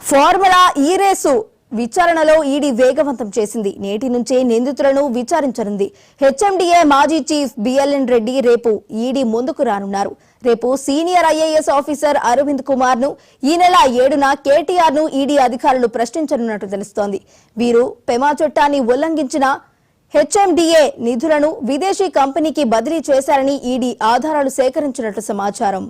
Formula ఈ race విచారణలో ED వేగవంతం చేసింది. నేటి నుంచే నిందితులను విచారించనుంది. హెచ్ఎండిఏ మాజీ చీఫ్ బిఎల్ఎన్ రెడ్డి రేపు ఈడీ ముందుకు రానున్నారు. రేపు senior IAS officer Arvind Kumar ను ఈ నెల 7న కేటీఆర్ ను ఈడీ అధికారులు ప్రశ్నించనున్నట్టు తెలుస్తోంది. వీరు పెమా చట్టాన్ని ఉల్లంఘించిన హెచ్ఎండిఏ నిధులను విదేశీ కంపెనీకి బదిలీ చేశారని ఈడీ ఆధారాలు సేకరించినట్లు సమాచారం.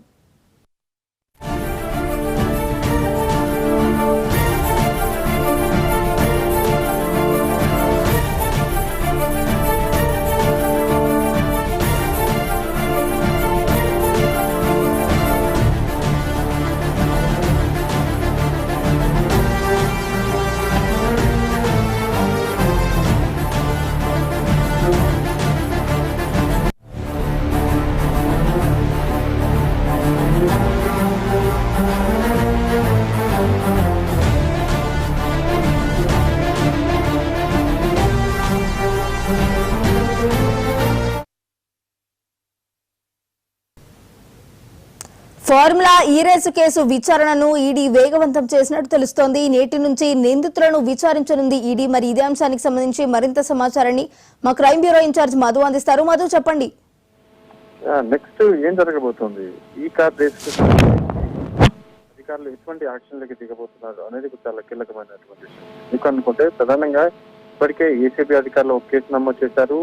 ఫార్ములా ఈ రేసు కేసు విచారణను ఈడీ వేగవంతం చేసినట్టు తెలుస్తోంది. నేటి నుంచి నిందితులను విచారించనుంది ఈడీ. మరి ఇదే అంశానికి సంబంధించి మరింత సమాచారాన్ని మా క్రైమ్ బ్యూరో ఇన్ఛార్జ్ మధు అందిస్తారు. మధు, చెప్పండి. నెక్స్ట్ ఏం జరగబోతోంది, ఈ కార్ రేసు అధికారులు ఎటువంటి యాక్షన్లకి దిగబోతున్నారు అనేది చాలా కీలకమైనటువంటి విషయం. మీకు అనుకుంటే ప్రధానంగా ఇప్పటికే ఏసీబీ అధికారులు ఒక కేసు నమోదు చేశారు.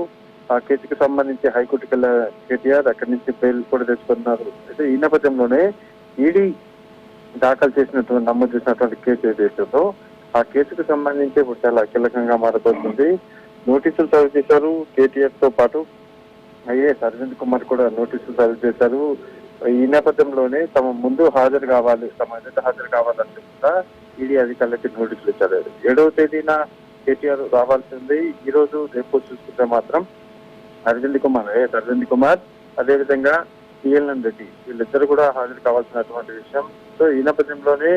ఆ కేసుకు సంబంధించి హైకోర్టుకి వెళ్ళే కేటీఆర్ అక్కడి నుంచి బెయిల్ కూడా తెచ్చుకున్నారు. అయితే ఈ నేపథ్యంలోనే ఈడీ దాఖలు చేసినటువంటి నమోదు చేసినటువంటి కేసు ఏదైతుందో ఆ కేసుకు సంబంధించి ఇప్పుడు చాలా కీలకంగా మారబోతుంది. నోటీసులు సర్వ్ చేశారు. కేటీఆర్ తో పాటు ఐఏఎస్ అరవింద్ కుమార్ కూడా నోటీసులు సర్వ్ చేశారు. ఈ నేపథ్యంలోనే తమ ముందు హాజరు కావాలి, తమ ఎదుట హాజరు కావాలంటే కూడా ఈడీ అధికారులకి నోటీసులు ఇచ్చారు. 7వ తేదీన కేటీఆర్ రావాల్సింది. ఈ రోజు రేపు చూసుకుంటే మాత్రం అరవింద్ కుమార్ అదేవిధంగా బిఎల్ఎన్ రెడ్డి వీళ్ళిద్దరు కూడా హాజరు కావాల్సినటువంటి విషయం. సో ఈ నేపథ్యంలోనే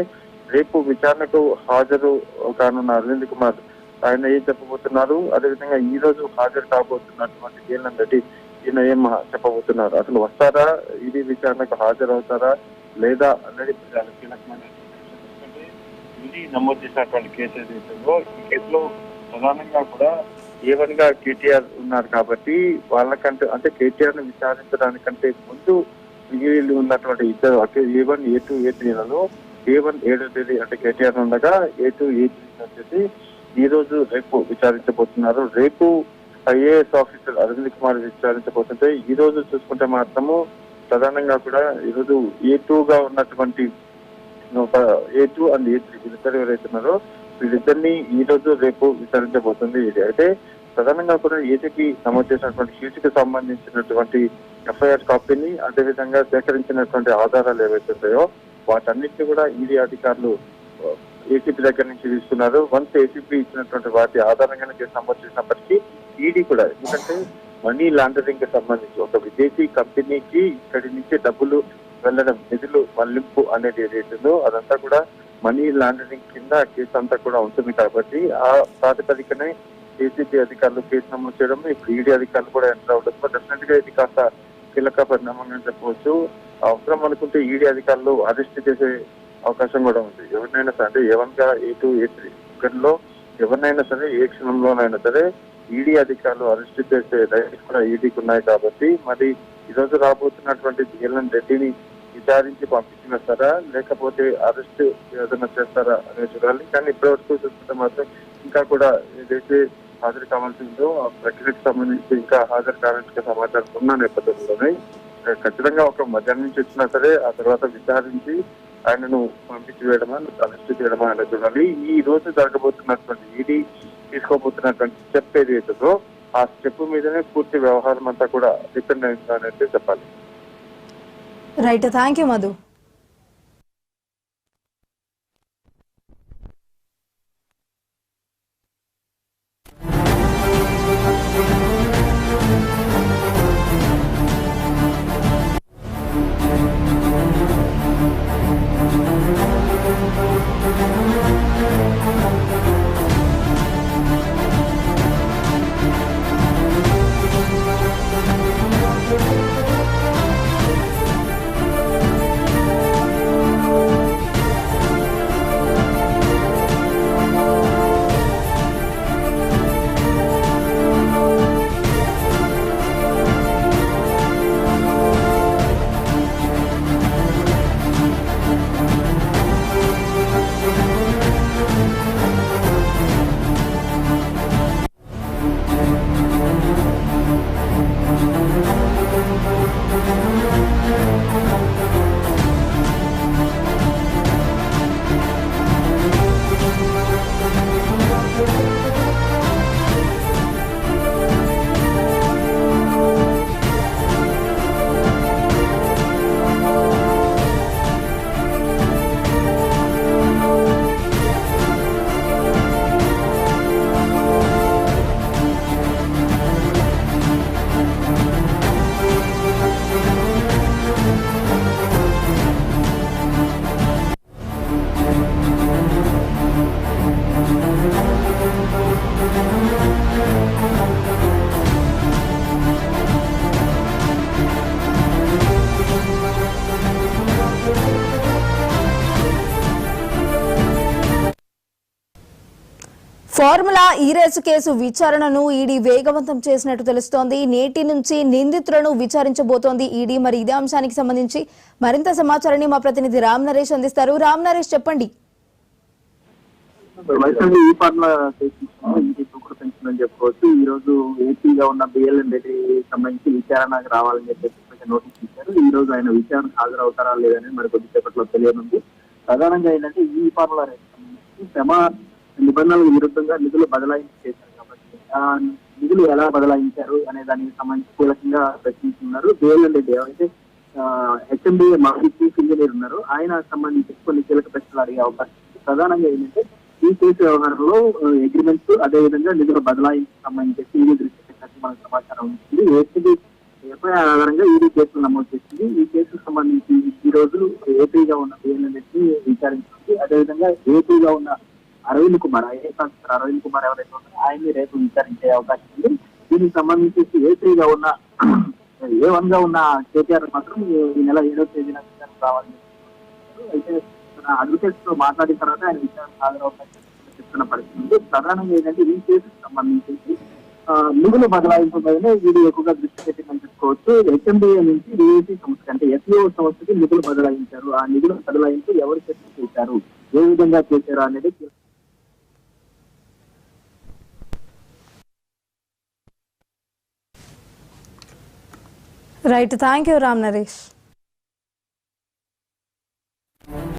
రేపు విచారణకు హాజరు కానున్న అరవింద్ కుమార్ ఆయన ఏం చెప్పబోతున్నారు, అదేవిధంగా ఈ రోజు హాజరు కాబోతున్నటువంటి బిఎల్ఎన్ రెడ్డి ఈయన ఏం చెప్పబోతున్నారు, అసలు వస్తారా, ఇది విచారణకు హాజరవుతారా లేదా అనేది చాలా కీలకమైన విషయం. ఎందుకంటే ఇది నమోదు చేసినటువంటి కేసు ఏదైతుందో ఈ కేసులో ప్రధానంగా కూడా A1 గా కేటీఆర్ ఉన్నారు కాబట్టి వాళ్ళకంటే అంటే కేటీఆర్ ను విచారించడానికంటే ముందు వీళ్ళు ఉన్నటువంటి ఇద్దరు A1, A2, A3లలో A1 7వ తేదీ అంటే కేటీఆర్ ఉండగా A2, A3 వచ్చేసి ఈ రోజు రేపు విచారించబోతున్నారు. రేపు ఐఏఎస్ ఆఫీసర్ అరవింద్ కుమార్ విచారించబోతుంటే ఈ రోజు చూసుకుంటే మాత్రము ప్రధానంగా కూడా ఈరోజు A2 గా ఉన్నటువంటి A2 అండ్ A3 వీళ్ళిద్దరు ఎవరైతున్నారో వీళ్ళిద్దరిని ఈ రోజు రేపు విచారించబోతుంది. ఇది అయితే ప్రధానంగా కూడా ఏసీపీ నమోదు చేసినటువంటి కేసుకు సంబంధించినటువంటి ఎఫ్ఐఆర్ కాపీని అదేవిధంగా సేకరించినటువంటి ఆధారాలు ఏవైతున్నాయో వాటన్నిటిని కూడా ఈడీ అధికారులు ఏసీపీ దగ్గర నుంచి తీసుకున్నారు. వన్స్ ఏసీపీ ఇచ్చినటువంటి వాటి ఆధారంగానే కేసు నమోదు చేసినప్పటికీ ఈడీ కూడా, ఎందుకంటే మనీ లాండరింగ్ కి సంబంధించి ఒక విదేశీ కంపెనీకి ఇక్కడి నుంచి డబ్బులు వెళ్ళడం, నిధులు మళ్లింపు అనేది ఏదైతుందో అదంతా కూడా మనీ లాండరింగ్ కింద కేసు అంతా కూడా ఉంటుంది. కాబట్టి ఆ ప్రాతిపదికనే ఏసీబీ అధికారులు కేసు నమోదు చేయడం, ఇప్పుడు ఈడీ అధికారులు కూడా ఎంటర్ అవడంతో డెఫినెట్ గా ఇది కాస్త కీలక పరిణామంగా చెప్పవచ్చు. అవసరం అనుకుంటే ఈడీ అధికారులు అరెస్ట్ చేసే అవకాశం కూడా ఉంది. ఎవరినైనా సరే అంటే A1 గా A2, A3 ఇక్కడిలో ఎవరినైనా సరే ఏ క్షణంలోనైనా సరే ఈడీ అధికారులు అరెస్ట్ చేసే రైట్స్ కూడా ఈడీకి ఉన్నాయి. కాబట్టి మరి ఈ రోజు రాబోతున్నటువంటి బిఎల్ఎన్ రెడ్డిని విచారించి పంపించేస్తారా లేకపోతే అరెస్ట్ ఏదైనా చేస్తారా అనేది చూడాలి. కానీ ఇప్పటివరకు చూస్తుంటే మాత్రం ఇంకా కూడా ఏదైతే హాజరు కావాల్సిందో ఆ ప్రక్రియకు సంబంధించి ఇంకా హాజరు కావాల్సిన సమాచారం ఉన్న నేపథ్యంలోనే ఖచ్చితంగా ఒక మధ్యాహ్నం నుంచి వచ్చినా సరే ఆ తర్వాత విచారించి ఆయనను పంపించి వేయడమా అరెస్ట్ చేయడమా అనేది చూడాలి. ఈ రోజు జరగబోతున్నటువంటి ఈడీ తీసుకోబోతున్నటువంటి స్టెప్ ఏదైతుందో ఆ స్టెప్ మీదనే పూర్తి వ్యవహారం అంతా కూడా డిపెండ్ అయిందనేది చెప్పాలి. Right, thank you Madhu. Formula ఈ రేసు కేసు విచారణను ఈడీ వేగవంతం చేసినట్టు తెలుస్తోంది. నేటి నుంచి నిందితులను విచారించబోతోంది ఈడీ. మరి ఇదే అంశానికి సంబంధించి మరింత సమాచారాన్ని మా ప్రతినిధి రామ్ నరేష్ అందిస్తారు. రామ్ నరేష్, చెప్పండి. ఈ ఫార్ములా పెంచిందని చెప్పుకోవచ్చు. ఈ రోజు ఏపీగా ఉన్న బిఎల్ఎన్ రెడ్డి సంబంధించి విచారణకు రావాలని చెప్పేసి నోటీస్ ఇచ్చారు. ఈ రోజు ఆయన విచారణకు హాజరవుతారా లేదని మరి కొద్దిసేపట్లో తెలియనుంది. ప్రధానంగా ఏంటంటే ఈ ఫార్ములా శ్రమ నిబంధనలకు విరుద్ధంగా నిధులు బదలాయించి చేశారు కాబట్టి ఆ నిధులు ఎలా బదలాయించారు అనే దానికి సంబంధించి కీలకంగా ప్రశ్నిస్తున్నారు. బిఎల్ఎన్ రెడ్డి ఎవరైతే హెచ్ఎండిఏ మాజీ చీఫ్ ఇంజనీర్ ఉన్నారు, ఆయన సంబంధించి కొన్ని కీలక ప్రశ్నలు అడిగే అవకాశం ఉంది. ప్రధానంగా ఏంటంటే ఈ కేసు వ్యవహారంలో అగ్రిమెంట్స్ అదేవిధంగా నిధుల బదలాయించి సంబంధించి ఈడీ దృష్టి పెట్టినట్టు మనకు సమాచారం ఉంటుంది. ఎఫ్ఐఆర్ ఆధారంగా ఈడీ కేసులు నమోదు చేసింది. ఈ కేసుకు సంబంధించి ఈ రోజు ఏపీగా ఉన్న బిఎల్ఎన్ రెడ్డి విచారించింది. అదేవిధంగా ఏపీగా ఉన్న అరవింద్ కుమార్, ఐఏఎస్ ఆఫీసర్ అరవింద్ కుమార్ ఎవరైతే ఉన్నారో ఆయన్ని రేపు విచారించే అవకాశం ఉంది. దీనికి సంబంధించి ఏపీగా ఉన్న A1 గా ఉన్న కేటీఆర్ మాత్రం ఈ నెల 7వ తేదీన రావాలని అయితే అడ్వకేట్స్ తో మాట్లాడిన తర్వాత ఆయన విచారణ హాజరవుతారని చెప్తున్న పరిస్థితి ఉంది. ప్రధానంగా ఏంటంటే ఈ కేసుకు సంబంధించి నిధుల బదలాయింపు పైన వీడు ఎక్కువగా దృష్టి పెట్టిందని చెప్పుకోవచ్చు. హెచ్ఎండిఏ నుంచి డిఏసీ సంస్థ అంటే ఎస్ఈఓ సంస్థకి నిధులు బదలాయించారు. ఆ నిధుల బదలాయింపు ఎవరు చేశారు, ఏ విధంగా చేశారు అనేది right, thank you Ram Naresh.